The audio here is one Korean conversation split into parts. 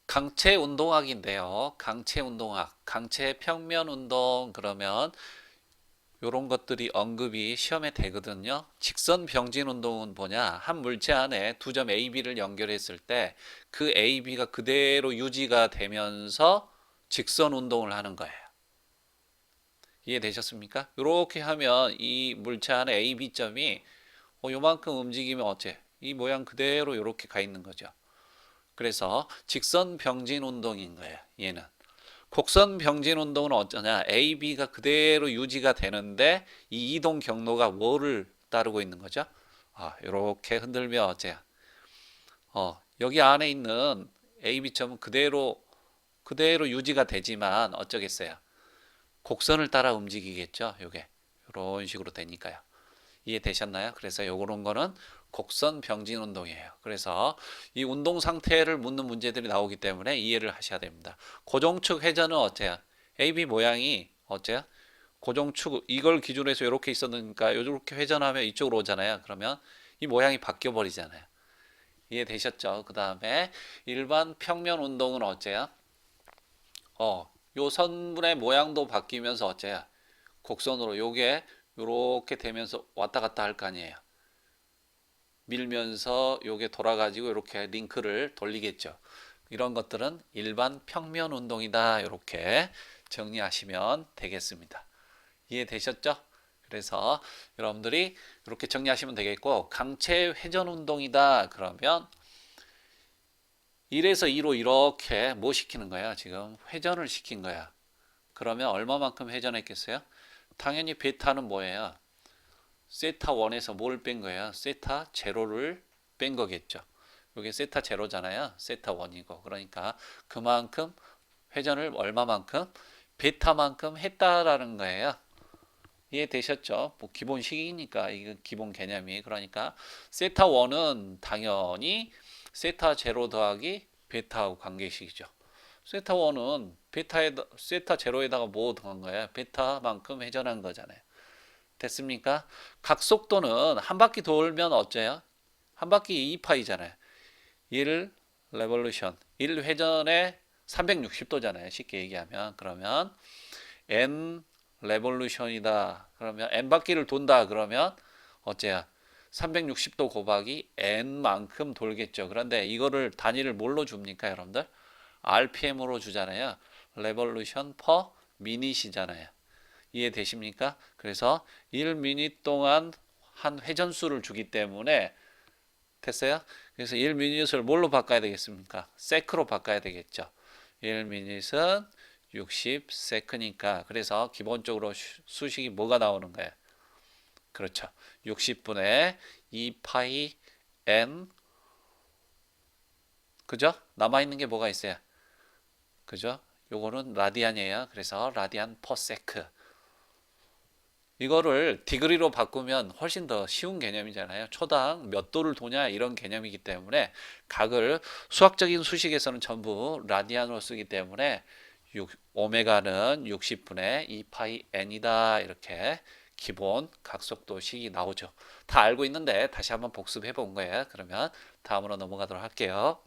강체 운동학인데요. 강체 운동학, 강체 평면 운동 그러면 이런 것들이 언급이 시험에 되거든요. 직선 병진 운동은 뭐냐? 한 물체 안에 두 점 A, B를 연결했을 때 그 A, B가 그대로 유지가 되면서 직선 운동을 하는 거예요. 이해되셨습니까? 이렇게 하면 이 물체 안에 A, B 점이 요만큼 움직이면 어째? 이 모양 그대로 이렇게 가 있는 거죠. 그래서 직선 병진 운동인 거예요. 얘는. 곡선 병진 운동은 어쩌냐? A, B가 그대로 유지가 되는데 이 이동 경로가 뭐를 따르고 있는 거죠? 이렇게 흔들면 어째요? 여기 안에 있는 A, B점은 그대로 유지가 되지만 어쩌겠어요? 곡선을 따라 움직이겠죠? 요게 이런 식으로 되니까요. 이해되셨나요? 그래서 요런 거는 곡선 병진 운동이에요. 그래서 이 운동 상태를 묻는 문제들이 나오기 때문에 이해를 하셔야 됩니다. 고정축 회전은 어때요? AB 모양이 어때요? 고정축 이걸 기준으로 해서 이렇게 있었으니까 이렇게 회전하면 이쪽으로 오잖아요. 그러면 이 모양이 바뀌어 버리잖아요. 이해되셨죠? 그 다음에 일반 평면 운동은 어째요? 요 선분의 모양도 바뀌면서 어째요? 곡선으로 요게 요렇게 되면서 왔다 갔다 할 거 아니에요. 밀면서 요게 돌아가지고 이렇게 링크를 돌리겠죠. 이런 것들은 일반 평면 운동이다. 이렇게 정리하시면 되겠습니다. 이해되셨죠? 그래서 여러분들이 이렇게 정리하시면 되겠고, 강체 회전 운동이다. 그러면 1에서 2로 이렇게 뭐 시키는 거야? 지금 회전을 시킨 거야. 그러면 얼마만큼 회전했겠어요? 당연히 베타는 뭐예요? 세타 1에서 뭘 뺀 거예요? 세타 제로를 뺀 거겠죠. 이게 세타 제로잖아요. 세타 1이고. 그러니까 그만큼 회전을 얼마만큼? 베타만큼 했다라는 거예요. 이해되셨죠? 뭐 기본식이니까 이거 기본 개념이. 그러니까 세타 1은 당연히 세타 제로 더하기 베타하고 관계식이죠. 세타 1은 세타 제로에다가 뭐 더한 거예요? 베타만큼 회전한 거잖아요. 됐습니까? 각속도는 한 바퀴 돌면 어째요? 한 바퀴 2파이잖아요. 1 레볼루션, 1 회전에 360도잖아요. 쉽게 얘기하면. 그러면 n 레볼루션이다. 그러면 n 바퀴를 돈다. 그러면 어째요? 360도 곱하기 n만큼 돌겠죠. 그런데 이거를 단위를 뭘로 줍니까, 여러분들? RPM으로 주잖아요. 레볼루션 퍼 미닛이잖아요. 이해되십니까? 그래서 1미닛 동안 한 회전수를 주기 때문에 됐어요? 그래서 1미닛을 뭘로 바꿔야 되겠습니까? 세크로 바꿔야 되겠죠. 1미닛은 60세크니까 그래서 기본적으로 수식이 뭐가 나오는 거예요? 그렇죠. 60분의 2파이 n 그죠? 남아있는 게 뭐가 있어요? 그죠? 요거는 라디안이에요. 그래서 라디안 퍼 세크 이거를 디그리로 바꾸면 훨씬 더 쉬운 개념이잖아요. 초당 몇 도를 도냐 이런 개념이기 때문에 각을 수학적인 수식에서는 전부 라디안으로 쓰기 때문에 오메가는 60분의 2파이 n이다 이렇게 기본 각속도식이 나오죠. 다 알고 있는데 다시 한번 복습해 본 거예요. 그러면 다음으로 넘어가도록 할게요.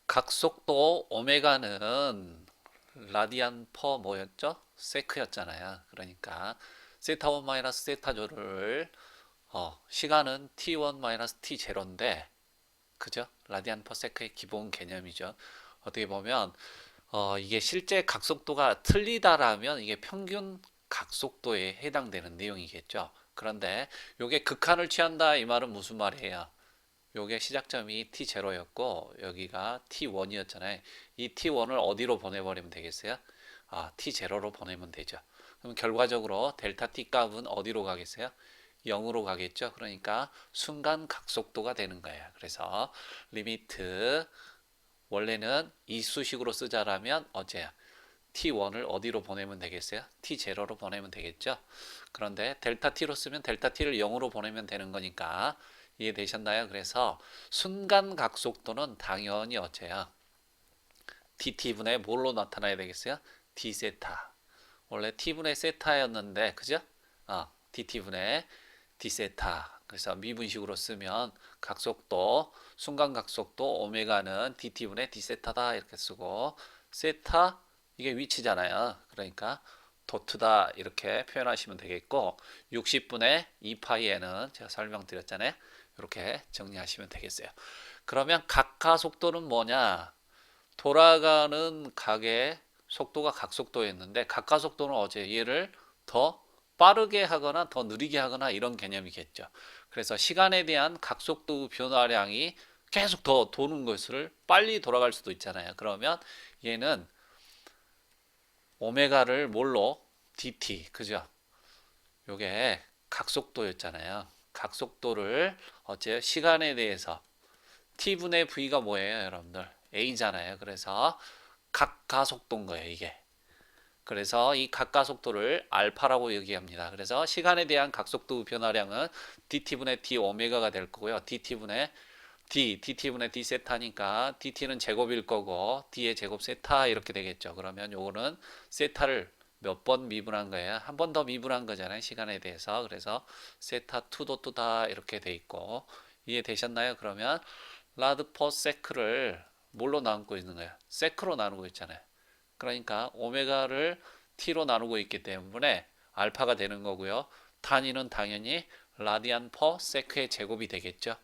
각속도 오메가는 라디안 퍼 뭐였죠? 세크였잖아요. 그러니까 세타 1 마이너스 세타 조를 시간은 t1 마이너스 t0인데 그죠? 라디안 퍼 세크의 기본 개념이죠. 어떻게 보면 이게 실제 각속도가 틀리다라면 이게 평균 각속도에 해당되는 내용이겠죠. 그런데 이게 극한을 취한다 이 말은 무슨 말이에요? 요게 시작점이 t0였고 여기가 t1이었잖아요. 이 t1을 어디로 보내버리면 되겠어요? t0로 보내면 되죠. 그럼 결과적으로 델타 t 값은 어디로 가겠어요? 0으로 가겠죠. 그러니까 순간 각속도가 되는 거예요. 그래서 리미트 원래는 이 수식으로 쓰자라면 어째야? t1을 어디로 보내면 되겠어요? t0로 보내면 되겠죠. 그런데 델타 t로 쓰면 델타 t를 0으로 보내면 되는 거니까 이해되셨나요? 그래서 순간 각속도는 당연히 어째요? dt분의 뭘로 나타나야 되겠어요? d세타. 원래 t분의 세타였는데 그죠? dt분의 d세타. 그래서 미분식으로 쓰면 각속도, 순간 각속도 오메가는 dt분의 d세타다 이렇게 쓰고 세타 이게 위치잖아요. 그러니까 도트다 이렇게 표현하시면 되겠고 60분의 2파이에는 제가 설명드렸잖아요. 이렇게 정리하시면 되겠어요. 그러면 각가속도는 뭐냐? 돌아가는 각의 속도가 각속도였는데 각가속도는 어제 얘를 더 빠르게 하거나 더 느리게 하거나 이런 개념이겠죠. 그래서 시간에 대한 각속도 변화량이 계속 더 도는 것을 빨리 돌아갈 수도 있잖아요. 그러면 얘는 오메가를 뭘로? dt, 그죠? 요게 각속도였잖아요. 각속도를 어째 시간에 대해서 t분의 v가 뭐예요, 여러분들? a잖아요. 그래서 각가속도인 거예요, 이게. 그래서 이 각가속도를 알파라고 얘기합니다. 그래서 시간에 대한 각속도 변화량은 dt분의 d 오메가가 될 거고요. dt분의 d 세타니까 dt는 제곱일 거고 d의 제곱 세타 이렇게 되겠죠. 그러면 요거는 세타를 몇 번 미분한 거예요? 한 번 더 미분한 거잖아요. 시간에 대해서. 그래서 세타 2도트다 이렇게 돼 있고 이해되셨나요? 그러면 라드 퍼 세크를 뭘로 나누고 있는 거예요? 세크로 나누고 있잖아요. 그러니까 오메가를 t로 나누고 있기 때문에 알파가 되는 거고요. 단위는 당연히 라디안 퍼 세크의 제곱이 되겠죠.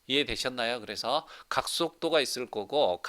이해되셨나요? 그래서 각속도가 있을 거고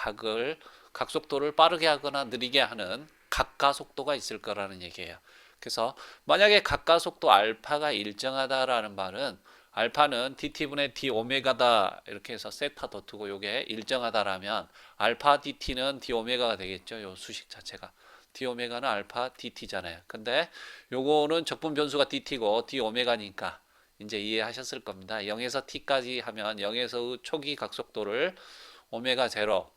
각속도를 빠르게 하거나 느리게 하는 각가속도가 있을 거라는 얘기예요. 그래서 만약에 각가속도 알파가 일정하다라는 말은 알파는 dt분의 d 오메가다 이렇게 해서 세타 도트고 요게 일정하다라면 알파 dt는 d 오메가가 되겠죠. 요 수식 자체가 d 오메가는 알파 dt잖아요. 근데 요거는 적분 변수가 dt고 d 오메가니까 이제 이해하셨을 겁니다. 0에서 t까지 하면 0에서 초기 각속도를 오메가 제로,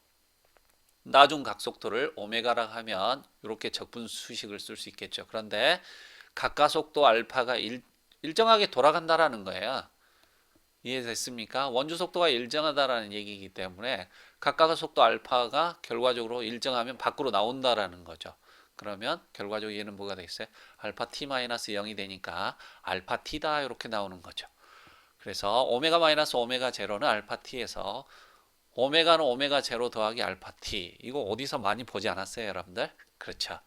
나중 각속도를 오메가라 하면 이렇게 적분 수식을 쓸 수 있겠죠. 그런데 각가속도 알파가 일정하게 돌아간다라는 거예요. 이해됐습니까? 원주 속도가 일정하다라는 얘기이기 때문에 각가속도 알파가 결과적으로 일정하면 밖으로 나온다라는 거죠. 그러면 결과적으로 얘는 뭐가 되겠어요? 알파 t-0이 되니까 알파 t다 이렇게 나오는 거죠. 그래서 오메가 마이너스 오메가 제로는 알파 t에서 오메가는 오메가 제로 더하기 알파 t. 이거 어디서 많이 보지 않았어요, 여러분들? 그렇죠.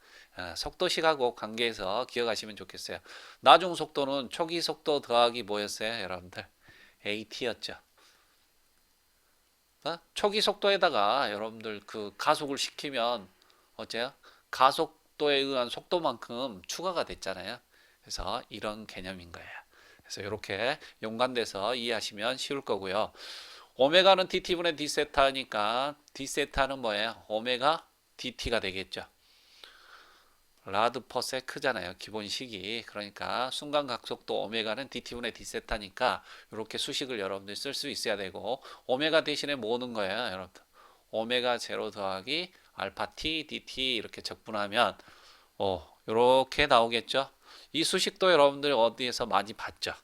속도식하고 관계해서 기억하시면 좋겠어요. 나중 속도는 초기 속도 더하기 뭐였어요, 여러분들? AT였죠. 초기 속도에다가 여러분들 그 가속을 시키면 어째요? 가속도에 의한 속도만큼 추가가 됐잖아요. 그래서 이런 개념인 거예요. 그래서 이렇게 연관돼서 이해하시면 쉬울 거고요. 오메가는 dt분의 d세타니까 d세타는 뭐예요? 오메가 dt가 되겠죠. 라드 퍼 세크잖아요. 기본식이. 그러니까 순간 각속도 오메가는 dt분의 d세타니까 이렇게 수식을 여러분들 쓸 수 있어야 되고 오메가 대신에 뭐 오는 거예요, 여러분들? 오메가 제로 더하기 알파 t dt 이렇게 적분하면 이렇게 나오겠죠. 이 수식도 여러분들 어디에서 많이 봤죠.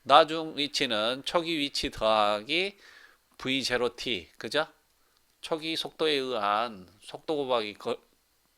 나중 위치는 초기 위치 더하기 v0t 그죠? 초기 속도에 의한 속도 곱하기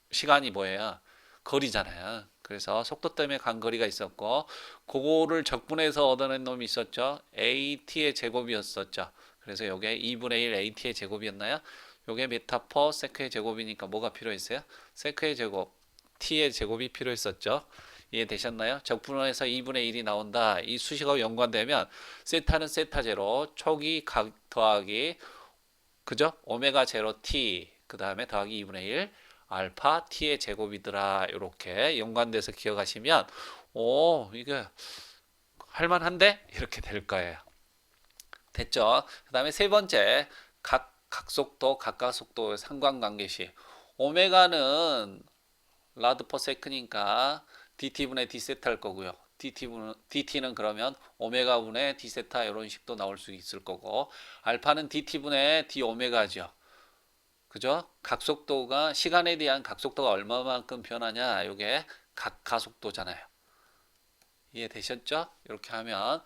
시간이 뭐예요? 거리잖아요. 그래서 속도 때문에 간 거리가 있었고 그거를 적분해서 얻어낸 놈이 있었죠. at의 제곱이었었죠. 그래서 요게 2분의 1 at의 제곱이었나요? 요게 메타 퍼 세크의 제곱이니까 뭐가 필요했어요? 세크의 제곱, t의 제곱이 필요했었죠. 이해되셨나요? 적분해서 2분의 1이 나온다. 이 수식하고 연관되면 세타는 세타 제로, 초기 각 더하기 그죠? 오메가 제로 t 그 다음에 더하기 2분의 1 알파 t의 제곱이더라. 이렇게 연관돼서 기억하시면 이게 할만한데? 이렇게 될 거예요. 됐죠? 그 다음에 세 번째 각속도 각가속도의 상관관계시 오메가는 라드 퍼 세크니까 dt분의 d세타일 거고요. dt는 그러면 오메가분의 d세타 이런 식도 나올 수 있을 거고 알파는 dt분의 d 오메가죠. 그죠? 각속도가 시간에 대한 각속도가 얼마만큼 변하냐 이게 각가속도잖아요. 이해되셨죠? 이렇게 하면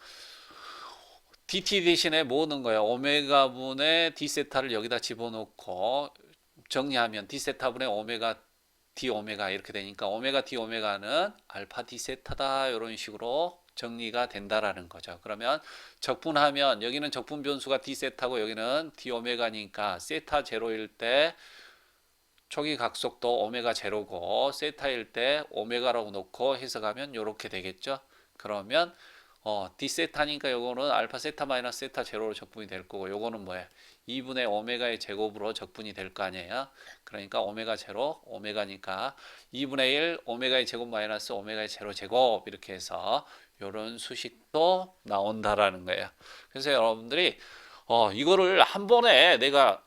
dt 대신에 뭐 넣은 거예요? 오메가분의 d세타를 여기다 집어넣고 정리하면 d세타분의 오메가 d 오메가 이렇게 되니까 오메가 d 오메가는 알파 d세타다 이런 식으로 정리가 된다라는 거죠. 그러면 적분하면 여기는 적분 변수가 d 세타고 여기는 d 오메가니까 세타 제로일 때 초기 각속도 오메가 제로고 세타일 때 오메가라고 놓고 해석하면 이렇게 되겠죠. 그러면 d 세타니까 요거는 알파 세타 마이너스 세타 제로로 적분이 될 거고 요거는 뭐예요? 2분의 오메가의 제곱으로 적분이 될 거 아니에요. 그러니까 오메가 제로 오메가니까 2분의 1 오메가의 제곱 마이너스 오메가의 제로 제곱 이렇게 해서 요런 수식도 나온다라는 거예요. 그래서 여러분들이 이거를 한 번에 내가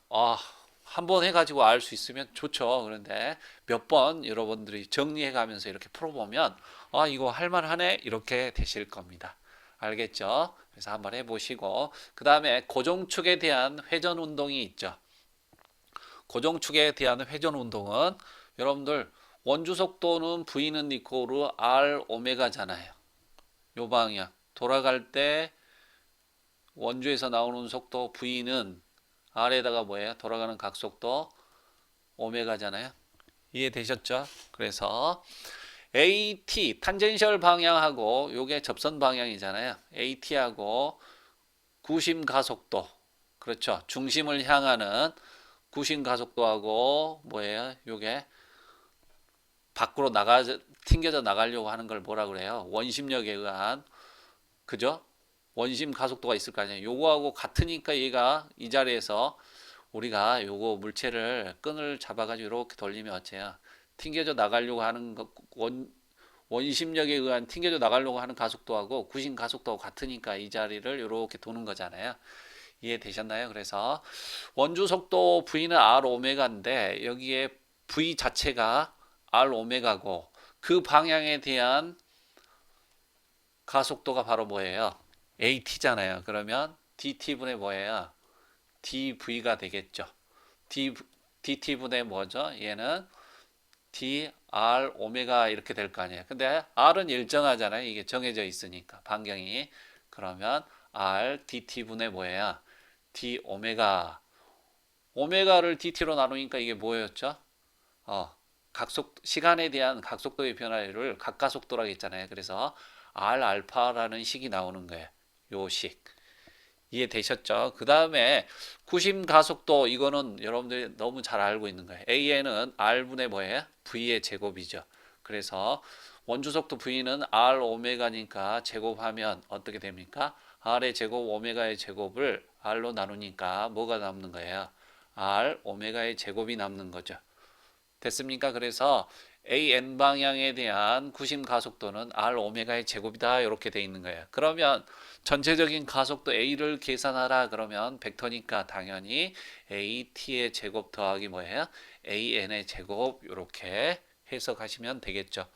한 번 해가지고 알 수 있으면 좋죠. 그런데 몇 번 여러분들이 정리해가면서 이렇게 풀어보면 이거 할만하네 이렇게 되실 겁니다. 알겠죠? 그래서 한번 해보시고 그 다음에 고정축에 대한 회전 운동이 있죠. 고정축에 대한 회전 운동은 여러분들 원주 속도는 V는 이코르 R 오메가잖아요. 요 방향 돌아갈 때 원주에서 나오는 속도 V는 R에다가 뭐예요? 돌아가는 각속도 오메가잖아요. 이해되셨죠? 그래서 AT 탄젠셜 방향하고 요게 접선 방향이잖아요. AT하고 구심 가속도 그렇죠. 중심을 향하는 구심 가속도하고 뭐예요? 요게 밖으로 튕겨져 나가려고 하는 걸 뭐라 그래요? 원심력에 의한 그죠? 원심 가속도가 있을 거 아니에요. 요거하고 같으니까 얘가 이 자리에서 우리가 요거 물체를 끈을 잡아가지고 이렇게 돌리면 어째요? 튕겨져 나가려고 하는 원심력에 의한 튕겨져 나가려고 하는 가속도하고 구심 가속도하고 같으니까 이 자리를 이렇게 도는 거잖아요. 이해되셨나요? 그래서 원주 속도 V는 R 오메가인데 여기에 V 자체가 R 오메가고 그 방향에 대한 가속도가 바로 뭐예요? AT잖아요. 그러면 DT분의 뭐예요? DV가 되겠죠. DT분의 뭐죠? 얘는 DR 오메가 이렇게 될 거 아니에요. 근데 R은 일정하잖아요. 이게 정해져 있으니까 반경이. 그러면 R DT분의 뭐예요? D 오메가. 오메가를 DT로 나누니까 이게 뭐였죠? 시간에 대한 각속도의 변화를 각가속도라고 했잖아요. 그래서 R 알파라는 식이 나오는 거예요. 요 식. 이해되셨죠? 그 다음에 구심 가속도 이거는 여러분들이 너무 잘 알고 있는 거예요. AN은 R분의 뭐예요? V의 제곱이죠. 그래서 원주 속도 V는 R 오메가니까 제곱하면 어떻게 됩니까? R의 제곱 오메가의 제곱을 R로 나누니까 뭐가 남는 거예요? R 오메가의 제곱이 남는 거죠. 됐습니까? 그래서 AN 방향에 대한 구심 가속도는 R 오메가의 제곱이다 이렇게 돼 있는 거예요. 그러면 전체적인 가속도 A를 계산하라 그러면 벡터니까 당연히 AT의 제곱 더하기 뭐예요? AN의 제곱 이렇게 해석하시면 되겠죠.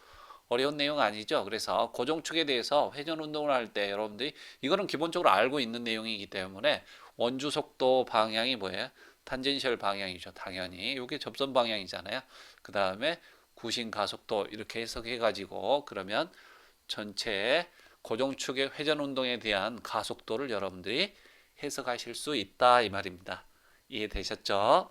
어려운 내용 아니죠. 그래서 고정축에 대해서 회전 운동을 할 때 여러분들이 이거는 기본적으로 알고 있는 내용이기 때문에 원주 속도 방향이 뭐예요? 탄젠셜 방향이죠. 당연히 이게 접선 방향이잖아요. 그 다음에 구심 가속도 이렇게 해석해 가지고 그러면 전체 고정축의 회전 운동에 대한 가속도를 여러분들이 해석하실 수 있다 이 말입니다. 이해되셨죠?